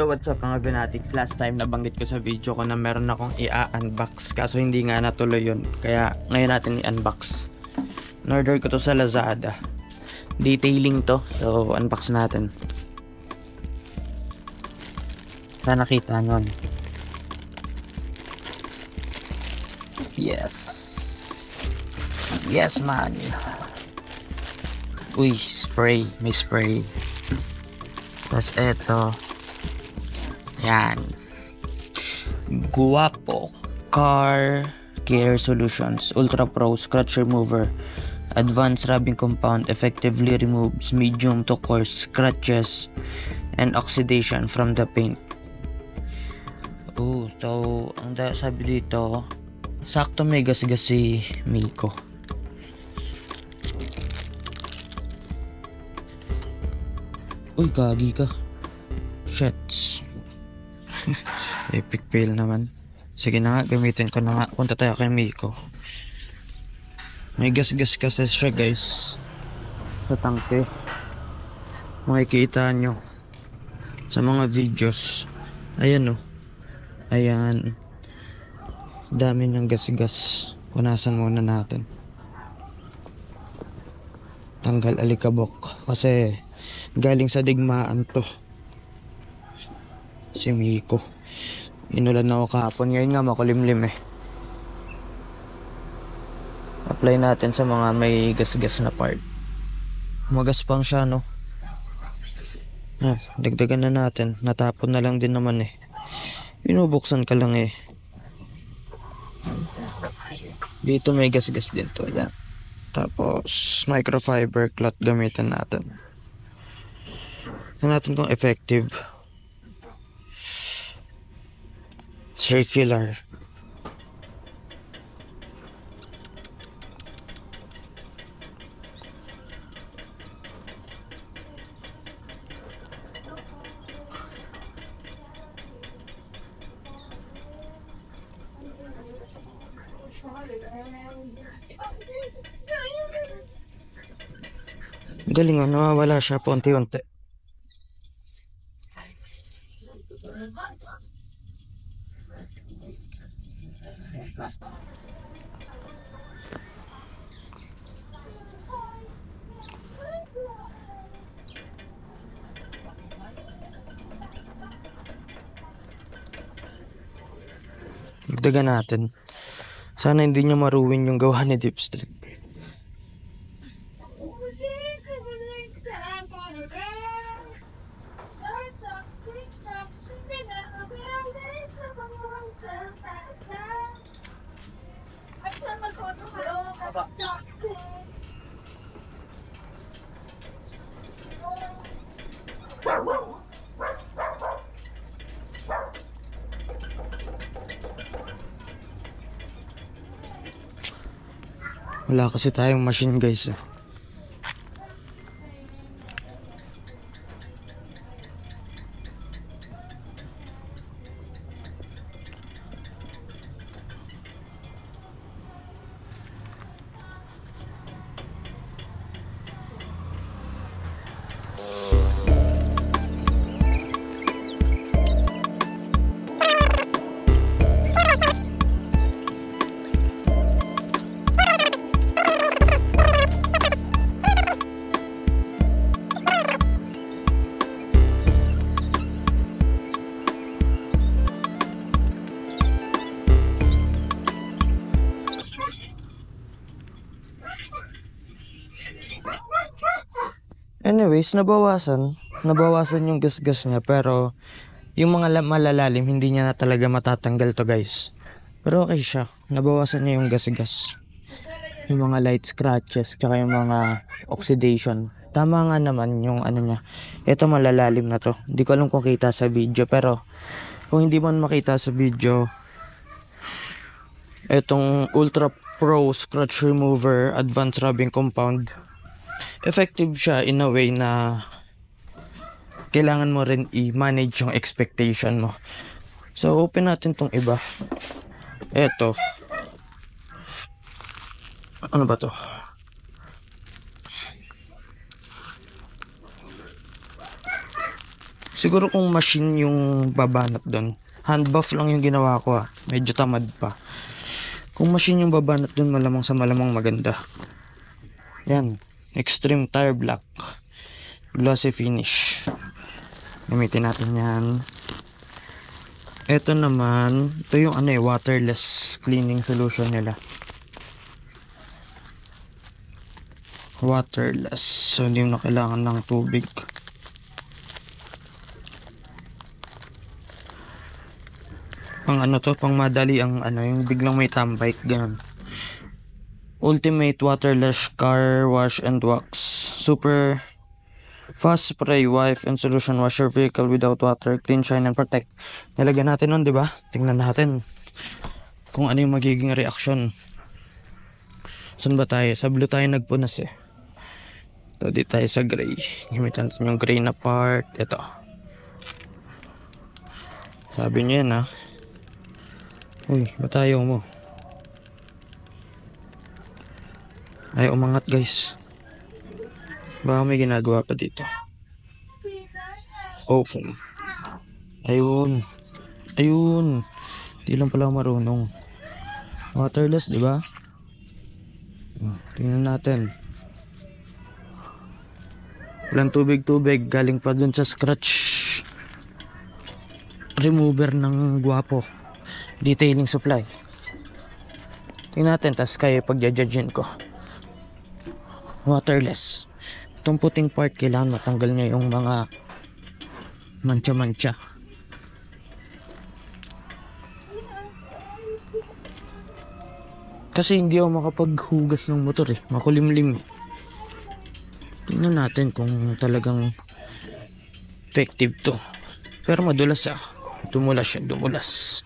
Yo, what's up mga Gunatics? Last time nabanggit ko sa video ko na meron akong i-unbox kaso hindi nga natuloy yun. Kaya ngayon natin i-unbox. In-order ko to sa Lazada. Detailing to, so unbox natin. Sana nakita nyo. Yes. Yes man. Uy, spray. May spray. Tapos eto. Yan. Guapo Car Care Solutions Ultra Pro Scratch Remover. Advanced rubbing compound effectively removes medium to coarse scratches and oxidation from the paint. Oh, so ang sabi dito, sakto may gas-gas si Miko. Uy, gagi ka. Shits. Epic fail naman. Sige na nga, gamitin ko na nga. Punta tayo kay Miko. May gas-gas kasi siya guys sa tangke. Makikita nyo sa mga videos. Ayan o. Ayan. Dami ng gas-gas. Punasan muna natin. Tanggal alikabok. Kasi galing sa digmaan to. Si Miko. Inulan na ako kahapon. Ngayon nga makulimlim eh. Apply natin sa mga may gas-gas na part. Magaspang siya no. Dagdagan na natin. Natapon na lang din naman eh. Binubuksan ka lang eh. Dito may gas-gas din to. Yan. Tapos microfiber cloth gamitin natin. Tingnan natin kung effective. Circular. Galing nawawala siya po unti-unti. Dagdagan natin. Sana hindi niya maruwin yung gawa ni Deep Street. Wala kasi tayong machine guys. Anyways, nabawasan yung gas-gas niya, pero yung mga malalalim hindi niya na talaga matatanggal to guys. Pero okay siya, nabawasan niya yung gas-gas, yung mga light scratches tsaka yung mga oxidation. Tama nga naman yung ano niya. Ito malalalim na to, hindi ko alam kung kita sa video, pero kung hindi man makita sa video, itong Ultra Pro Scratch Remover Advanced Rubbing Compound, effective siya in a way na kailangan mo rin i-manage yung expectation mo. So open natin tong iba. Eto. Ano ba to? Siguro kung machine yung babanat doon. Hand buff lang yung ginawa ko Medyo tamad pa. Kung machine yung babanat doon, malamang sa malamang maganda. Yan. Extreme Tire Black. Glossy finish. Gamitin natin yan. Ito naman, ito yung waterless cleaning solution nila. Waterless. So, hindi mo na kailangan ng tubig. Pang pang madali ang yung biglang may tambay, ganun. Ultimate waterless car wash and wax. Super fast spray, wipe and solution, wash your vehicle without water, clean, shine and protect. Nilagyan natin nun, di ba? Tingnan natin kung ano yung magiging reaction. Saan ba tayo? Sa blue tayo nagpunas So, di tayo sa gray. Gamitan natin yung gray na part. Ito. Sabi niya yan Uy, ba't ayaw mo? Ay, umangat guys. Baka may ginagawa pa dito. Open. Ayun. Ayun. Di lang pala marunong. Waterless, di ba? Tingnan natin. Walang tubig-tubig. Galing pa dun sa scratch remover ng Guapo. Detailing supply. Tingnan natin, tas kayo pag-judgein ko. Waterless. Itong puting part, kailangan matanggal niya yung mga mancha-mancha. Kasi hindi ako makapaghugas ng motor makulimlim. Tingnan natin kung talagang effective to. Pero madulas Dumulas siya, dumulas.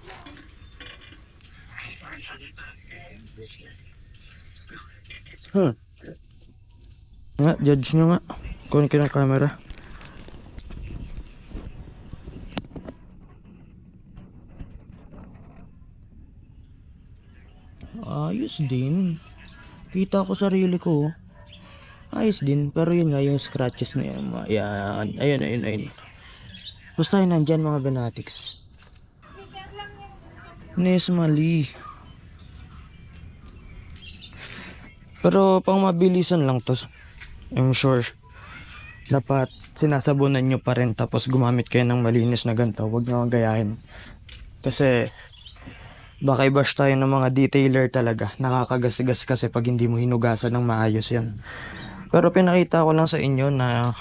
Nga, judge nyo nga. Kunin ko ng camera. Ayos din. Kita ko sarili ko. Ayos din. Pero yun nga, yung scratches na yan. Ayan. Ayun. Basta yun nandyan mga Benatics. Nesmali. Pero pang mabilisan lang to. I'm sure. Dapat sinasabunan nyo pa rin tapos gumamit kayo ng malinis na ganito. Huwag nyo gayahin. Kasi baka i-bash tayo ng mga detailer talaga. Nakakagasgas kasi pag hindi mo hinugasan ng maayos yan. Pero pinakita ko lang sa inyo na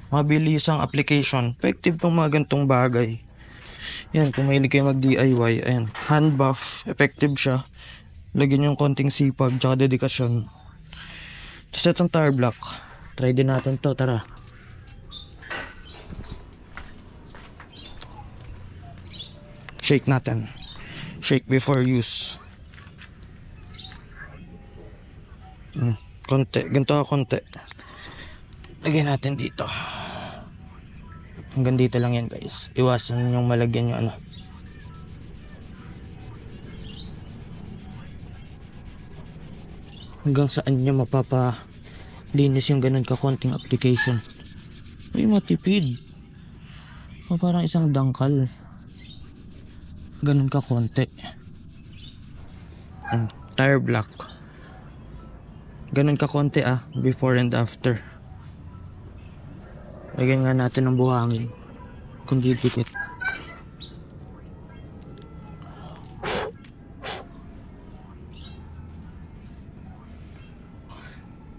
mabilisang application. Effective tong mga gantong bagay. Yan, kung mahilig kayo mag-DIY, ayan, hand buff, effective siya. Lagyan yung konting sipag, tsaka dedikasyon. Tapos itong tire block. Try din natin to, tara. Shake natin. Shake before use. Konti, ganito konti. Lagyan natin dito. Hanggang dito lang yan guys. Iwasan yung malagyan yung hanggang saan nyo mapapalinis yung ganun kakonting application. Ay, matipid. Parang isang dangkal. Ganun kakonti. Tire block. Ganun kakonti before and after. Lagyan nga natin ng buhangin. Kung didikit.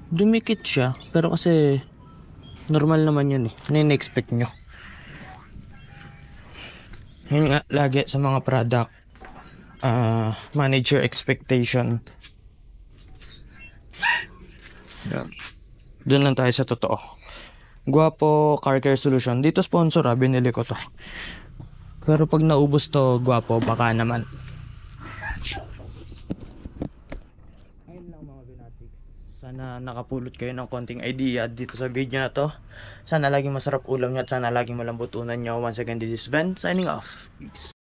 Dumikit siya, pero kasi normal naman yun Nine-expect nyo. Yun nga, lagi sa mga product, manage your expectation. Doon lang tayo sa totoo. Guapo Car Care Solution. Dito sponsor binili ko to. Pero pag naubos to, Guapo, baka naman. Ayun lang mga Benatics. Sana nakapulot kayo ng konting idea dito sa video na to. Sana laging masarap ulam nyo at sana laging malambot unan nyo. Once again, this is Ben, signing off. Peace.